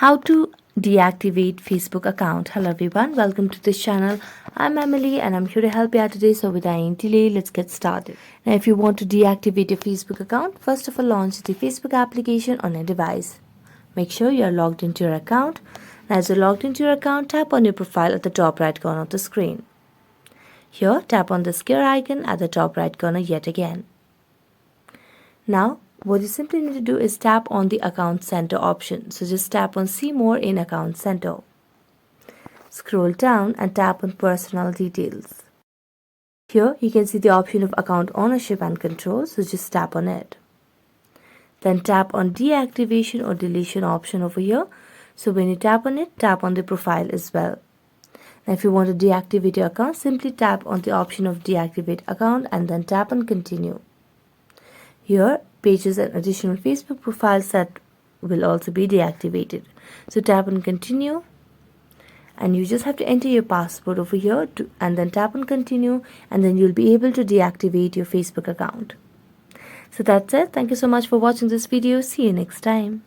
How to deactivate Facebook account. Hello everyone, welcome to this channel. I'm Emily and I'm here to help you out today. So without any delay, let's get started. Now if you want to deactivate your Facebook account, first of all launch the Facebook application on your device. Make sure you are logged into your account. As you're logged into your account, tap on your profile at the top right corner of the screen. Here, tap on the square icon at the top right corner yet again. Now, what you simply need to do is tap on the Account Center option. So just tap on See More in Account Center. Scroll down and tap on Personal Details. Here you can see the option of Account Ownership and Control, so just tap on it. Then tap on Deactivation or Deletion option over here. So when you tap on it, tap on the profile as well. Now if you want to deactivate your account, simply tap on the option of Deactivate Account and then tap on Continue. Here, pages and additional Facebook profiles that will also be deactivated. So tap on Continue and you just have to enter your password over here and then tap on Continue, and then you'll be able to deactivate your Facebook account. So that's it. Thank you so much for watching this video. See you next time.